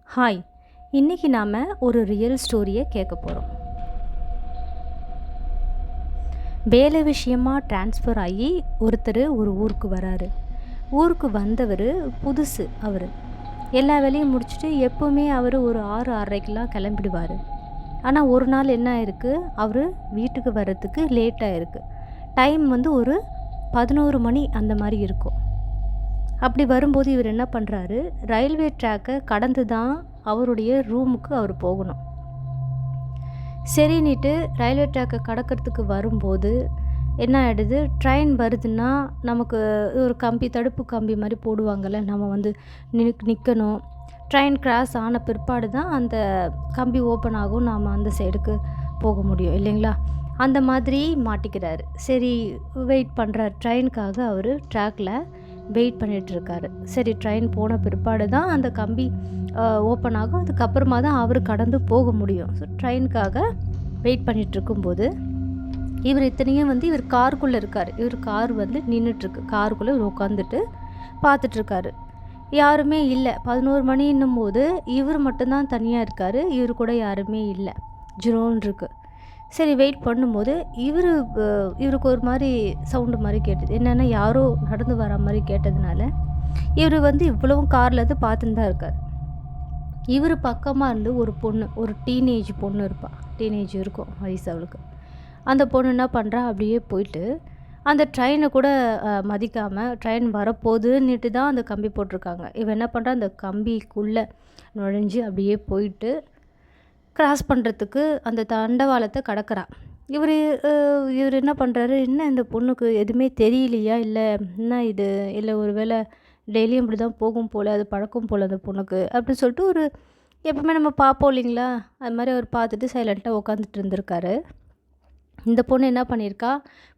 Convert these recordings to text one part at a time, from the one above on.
Hi. இன்னைக்கு நாம ஒரு ரியல் ஸ்டோரிய கேட்க போறோம். வேலை விஷயமா ட்ரான்ஸ்ஃபர் ஆகி ஒருத்தர் ஒரு ஊருக்கு வராரு. ஊருக்கு வந்தவர் புதுசு அவரு. எல்லா வேலையும் முடிச்சுட்டு எப்பவுமே அவர் ஒரு 6, 6:30க்கெல்லாம் கிளம்பிடுவார். ஆனால் ஒரு நாள் என்ன ஆயிருக்கு, அவர் வீட்டுக்கு வர்றதுக்கு லேட் ஆயிருக்கு. டைம் வந்து ஒரு 11 மணி அந்த மாதிரி இருக்கும். அப்படி வரும்போது இவர் என்ன பண்ணுறாரு, ரயில்வே ட்ராக்கை கடந்து தான் அவருடைய ரூமுக்கு அவர் போகணும். சரின்னுட்டு ரயில்வே ட்ராக்கை கடக்கிறதுக்கு வரும்போது என்ன ஆகிடுது, ட்ரெயின் வருதுன்னா நமக்கு ஒரு கம்பி, தடுப்பு கம்பி மாதிரி போடுவாங்கள்ல, நம்ம வந்து நிற்கணும். ட்ரெயின் கிராஸ் ஆன பிற்பாடு தான் அந்த கம்பி ஓப்பன் ஆகும், நாம் அந்த சைடுக்கு போக முடியும் இல்லைங்களா? அந்த மாதிரி மாட்டிக்கிறாரு. சரி, வெயிட் பண்ணுறார் ட்ரெயினுக்காக. அவர் ட்ராக்கில் வெயிட் பண்ணிகிட்ருக்காரு. சரி, ட்ரெயின் போன பிற்பாடு தான் அந்த கம்பி ஓப்பன் ஆகும், அதுக்கப்புறமா தான் அவர் கடந்து போக முடியும். ஸோ ட்ரெயினுக்காக வெயிட் பண்ணிகிட்ருக்கும்போது இவர் இத்தனையும் வந்து இவர் காருக்குள்ளே இருக்கார். இவர் கார் வந்து நின்றுட்டுருக்கு. காருக்குள்ளே இவர் உட்காந்துட்டு பார்த்துட்ருக்காரு. யாருமே இல்லை. 11 மணின்னும் போது இவர் மட்டும்தான் தனியாக இருக்கார். இவர் கூட யாருமே இல்லை. ஜிரோன்னு இருக்கு. சரி, வெயிட் பண்ணும்போது இவருக்கு ஒரு மாதிரி சவுண்டு மாதிரி கேட்டது. என்னென்னா யாரோ நடந்து வர மாதிரி கேட்டதுனால இவர் வந்து இவ்வளவும் கார்லேருந்து பார்த்துன்னு தான் இருக்கார். இவர் பக்கமாக இருந்து ஒரு பொண்ணு, ஒரு டீனேஜ் பொண்ணு இருப்பாள். டீனேஜ் இருக்கும் வயசு அவளுக்கு. அந்த பொண்ணு என்ன பண்ணுறா, அப்படியே போயிட்டு அந்த ட்ரெயினை கூட மதிக்காமல், ட்ரெயின் வரப்போகுதுன்னுட்டு தான் அந்த கம்பி போட்டிருக்காங்க. இவன் என்ன பண்ணுறா, அந்த கம்பிக்குள்ளே நுழைஞ்சு அப்படியே போயிட்டு கிராஸ் பண்ணுறதுக்கு அந்த தண்டவாளத்தை கடக்கிறா. இவர் என்ன பண்ணுறாரு, என்ன இந்த பொண்ணுக்கு எதுவுமே தெரியலையா, இல்லை என்ன இது, இல்லை ஒரு வேளை டெய்லியும் இப்படி தான் போகும் போல், அது பழக்கம் போல் அந்த பொண்ணுக்கு அப்படின்னு சொல்லிட்டு ஒரு எப்பவுமே நம்ம பார்ப்போம் இல்லைங்களா, அது மாதிரி அவர் பார்த்துட்டு சைலண்ட்டாக உட்காந்துட்டு இருந்திருக்காரு. இந்த பொண்ணு என்ன பண்ணியிருக்கா,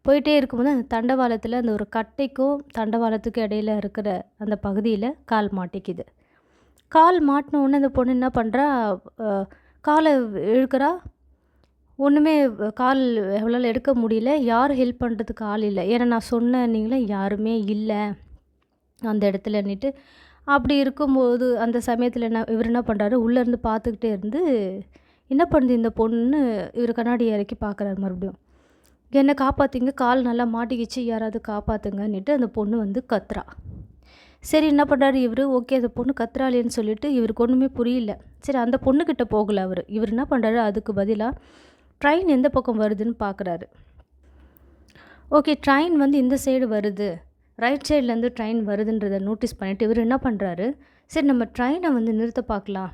போயிட்டே இருக்கும்போது அந்த தண்டவாளத்தில் அந்த ஒரு கட்டைக்கும் தண்டவாளத்துக்கும் இடையில இருக்கிற அந்த பகுதியில் கால் மாட்டிக்குது. கால் மாட்டின உடனே அந்த பொண்ணு என்ன பண்ணுறா, காலை இழுக்கிறா. ஒன்றுமே கால் எவ்வளோ எடுக்க முடியல. யாரும் ஹெல்ப் பண்ணுறதுக்கு ஆள் இல்லை. ஏன்னா நான் சொன்னீங்களே யாருமே இல்லை அந்த இடத்துலன்னுட்டு. அப்படி இருக்கும்போது அந்த சமயத்தில் இவர் என்ன பண்ணுறாரு, உள்ளேருந்து பார்த்துக்கிட்டே இருந்து என்ன பண்ணுது இந்த பொண்ணுன்னு இவர் கண்ணாடி இறக்கி பார்க்குறாரு. மறுபடியும் என்னை காப்பாற்றுங்க, கால் நல்லா மாட்டிக்கிச்சு, யாராவது காப்பாற்றுங்கன்னுட்டு அந்த பொண்ணு வந்து கத்துறா. சரி, என்ன பண்ணுறாரு இவர், ஓகே அந்த பொண்ணு கத்துறாளேன்னு சொல்லிட்டு இவருக்கு ஒன்றுமே புரியல. சரி, அந்த பொண்ணுக்கிட்ட போகலை இவர் என்ன பண்ணுறாரு, அதுக்கு பதிலாக ட்ரெயின் எந்த பக்கம் வருதுன்னு பார்க்குறாரு. ஓகே, ட்ரெயின் வந்து இந்த சைடு வருது, ரைட் சைட்லேருந்து ட்ரெயின் வருதுன்றதை நோட்டீஸ் பண்ணிவிட்டு இவர் என்ன பண்ணுறாரு, சரி நம்ம ட்ரெயினை வந்து நிறுத்த பார்க்கலாம்.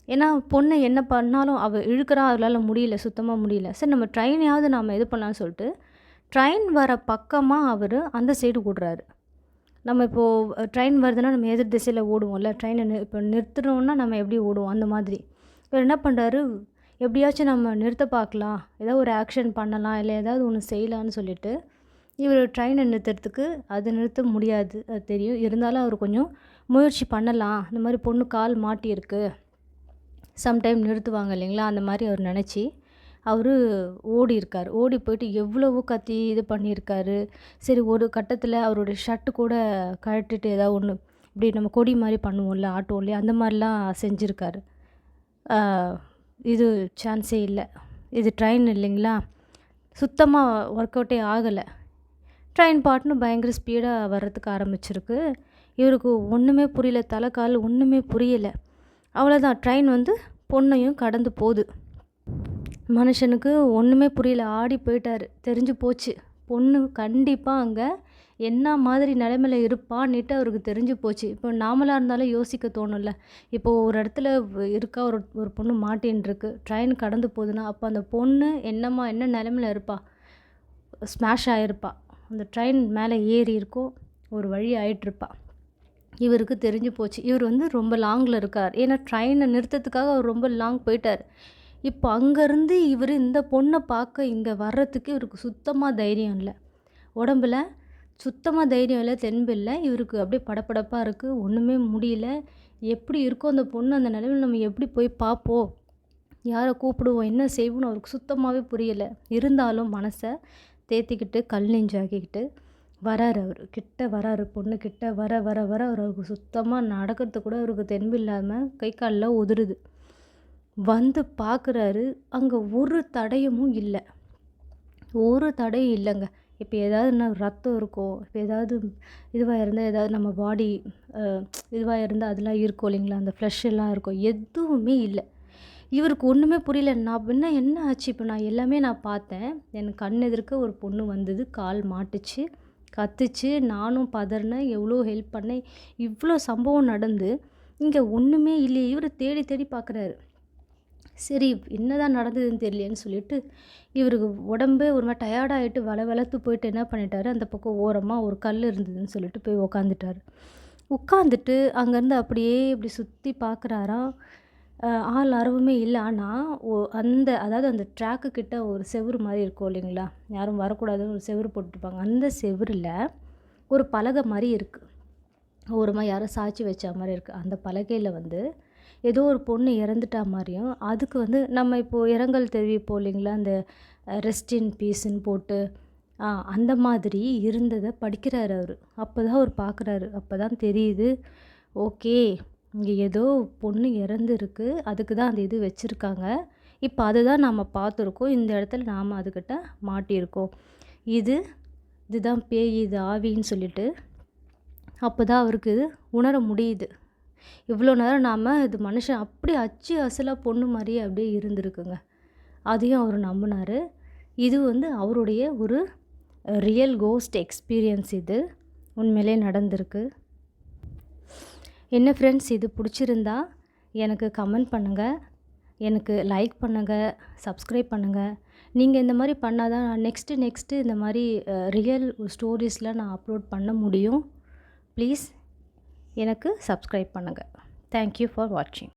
ஏன்னா பொண்ணை என்ன பண்ணாலும் அவள் இழுக்கிறா, அவளால் முடியல, சுத்தமாக முடியல. சரி, நம்ம ட்ரெயினையாவது நாம் இது பண்ணலான்னு சொல்லிட்டு ட்ரெயின் வர பக்கமாக அவர் அந்த சைடு ஓடுறாரு. நம்ம இப்போது ட்ரெயின் வருதுன்னா நம்ம எதிர் திசையில் ஓடுவோம்ல, ட்ரெயினை இப்போ நிறுத்துறோன்னா நம்ம எப்படி ஓடுவோம், அந்த மாதிரி இவர் என்ன பண்ணுறாரு, எப்படியாச்சும் நம்ம நிறுத்த பார்க்கலாம், ஏதாவது ஒரு ஆக்ஷன் பண்ணலாம், இல்லை ஏதாவது ஒன்று செய்யலான்னு சொல்லிட்டு இவர் ட்ரெயினை நிறுத்துறதுக்கு, அதை நிறுத்த முடியாது அது தெரியும். இருந்தாலும் அவர் கொஞ்சம் முயற்சி பண்ணலாம், இந்த மாதிரி பொண்ணு கால் மாட்டியிருக்கு, சம்டைம் நிறுத்துவாங்க இல்லைங்களா, அந்த மாதிரி அவர் நினச்சி அவர் ஓடி இருக்கார். ஓடி போயிட்டு எவ்வளவோ கத்தி இது பண்ணியிருக்காரு. சரி, ஒரு கட்டத்தில் அவருடைய ஷர்ட்டு கூட கழட்டிட்டு ஏதாவது ஒன்று இப்படி நம்ம கொடி மாதிரி பண்ணுவோம்ல ஆட்டோலேயே, அந்த மாதிரிலாம் செஞ்சுருக்காரு. இது சான்ஸே இல்லை, இது ட்ரெயின் இல்லைங்களா, சுத்தமாக ஒர்க் அவுட்டே ஆகலை. ட்ரெயின் பாட்டுன்னு பயங்கர ஸ்பீடாக வர்றதுக்கு ஆரம்பிச்சிருக்கு. இவருக்கு ஒன்றுமே புரியல, தலை கால் ஒன்றுமே புரியலை. அவ்வளோதான், ட்ரெயின் வந்து பொண்ணையும் கடந்து போகுது. மனுஷனுக்கு ஒன்றுமே புரியல, ஆடி போயிட்டார். தெரிஞ்சு போச்சு, பொண்ணு கண்டிப்பாக அங்கே என்ன மாதிரி நிலைமையில் இருப்பான்னுட்டு அவருக்கு தெரிஞ்சு போச்சு. இப்போ நாமளாக இருந்தாலும் யோசிக்க தோணும்ல, இப்போது ஒரு இடத்துல இருக்கா, ஒரு பொண்ணு மாட்டின்ருக்கு, ட்ரெயின் கடந்து போகுதுன்னா அப்போ அந்த பொண்ணு என்ன நிலைமையில் இருப்பா, ஸ்மாஷ் ஆகிருப்பா, அந்த ட்ரெயின் மேலே ஏறி இருக்கும், ஒரு வழி ஆகிட்டுருப்பா. இவருக்கு தெரிஞ்சு போச்சு. இவர் வந்து ரொம்ப லாங்கில் இருக்கார். ஏன்னா ட்ரெயினை நிறுத்தத்துக்காக அவர் ரொம்ப லாங் போயிட்டார். இப்போ அங்கேருந்து இவர் இந்த பொண்ணை பார்க்க இங்கே வர்றதுக்கு இவருக்கு சுத்தமாக தைரியம் இல்லை. உடம்புல சுத்தமாக தைரியம் இல்லை, தென்பு இல்லை. இவருக்கு அப்படியே படபடப்பாக இருக்குது, ஒன்றுமே முடியல. எப்படி இருக்கோ அந்த பொண்ணு, அந்த நிலைமையில் நம்ம எப்படி போய் பார்ப்போம், யாரை கூப்பிடுவோம், என்ன செய்வோம்னு அவருக்கு சுத்தமாகவே புரியலை. இருந்தாலும் மனசை தேத்திக்கிட்டு கல் நெஞ்சாக்கிக்கிட்டு வராரு அவரு. கிட்ட வராரு. பொண்ணு கிட்ட வர வர வர அவருக்கு சுத்தமா நடக்கிறதுக்கு கூட அவருக்கு தெம்பு இல்லாம கை கால்லாம் உதறுது. வந்து பார்க்குறாரு. அங்க ஒரு தடயமும் இல்ல. ஒரு தடயம் இல்லங்க. இப்ப ஏதாவதுன்னா ரத்தம் இருக்கும். இப்ப ஏதாவது இதுவா இருந்தா ஏதாவது நம்ம பாடி அ இதுவா இருந்தா அதெல்லாம் இருக்கும் இல்லைங்களா? அந்த ஃப்ளஷ் எல்லாம் இருக்கும். எதுவுமே இல்ல. இவருக்கு ஒண்ணுமே புரியல. நான் பின்ன என்ன ஆச்சு? இப்ப நான் எல்லாமே பார்த்தேன். என் கண் எதிர்க்க ஒரு பொண்ணு வந்தது. கால் மாட்டுச்சு. கத்துச்சு. நானும் பதறினேன். எவ்வளோ ஹெல்ப் பண்ணேன். இவ்ளோ சம்பவம் நடந்து, இங்க ஒண்ணுமே இல்லையே! இவரு தேடி தேடி பார்க்குறாரு. சரி என்னதான் நடந்ததுன்னு தெரியலையேன்னு சொல்லிட்டு, இவருக்கு உடம்பே ஒரு மாரி டயர்ட் ஆயிட்டு வெலவெலத்து போயிட்டு என்ன பண்ணிட்டாரு, அந்த பக்கம் ஓரமா ஒரு கல் இருந்ததுன்னு சொல்லிட்டு போய் உட்காந்துட்டாரு. உட்காந்துட்டு அங்கேருந்து அப்படியே இப்படி சுத்தி பார்க்குறாராம். ஆள் அரவமே இல்ல. ஆனா, அதாவது அந்த ட்ராக்கு கிட்ட ஒரு செவுரு மாரி இருக்கும் இல்லைங்களா? யாரும் வரக்கூடாதுன்னு ஒரு செவுரு போட்டுருப்பாங்க. அந்த செவுருல ஒரு பலகை மாரி இருக்கு. ஓரமா யாரோ சாய்ச்சி வச்சா மாரி இருக்கு. அந்த பலகையில வந்து ஏதோ ஒரு பொண்ணு இறந்துட்டா மாரியும், அதுக்கு வந்து நம்ம இப்போ இரங்கல் தெரிவிப்போம் இல்லைங்களா? அந்த ரெஸ்ட் இன் பீஸ்ன்னு போட்டு, அந்த மாதிரி இருந்தத படிக்கிறாரு அவரு. அப்பதான் அவரு பார்க்குறாரு. அப்பதான் தெரியுது, ஓகே. இங்க ஏதோ பொண்ணு இறந்துருக்கு. அதுக்கு தான் அந்த இது வச்சிருக்காங்க. இப்ப அதுதான் நாம பார்த்துருக்கோம். இந்த இடத்துல நாம அதுகிட்ட மாட்டியிருக்கோம். இது இதுதான் பேய், இது ஆவின்னு சொல்லிட்டு, அப்பதான் அவருக்கு உணர முடியுது. இவ்வளோ நேரம் நாம இது மனுஷன் அப்படியே அச்சு அசலா பொண்ணு மாரியே அப்படியே இருந்திருக்குங்க. அதையும் அவரு நம்புனாரு. இது வந்து அவருடைய ஒரு ரியல் கோஸ்ட் எக்ஸ்பீரியன்ஸ் இது. உண்மையிலே நடந்திருக்கு. என்ன ஃப்ரெண்ட்ஸ் இது பிடிச்சிருந்தா எனக்கு கமெண்ட் பண்ணுங்க. எனக்கு லைக் பண்ணுங்க. சப்ஸ்கிரைப் பண்ணுங்க. நீங்க இந்த மாரி பண்ணா தான் நெக்ஸ்ட்டு இந்த மாரி ரியல் ஸ்டோரீஸ்லாம் நான் அப்லோட் பண்ண முடியும். ப்ளீஸ் எனக்கு சப்ஸ்கிரைப் பண்ணுங்க. தேங்க் யூ ஃபார் வாட்சிங்.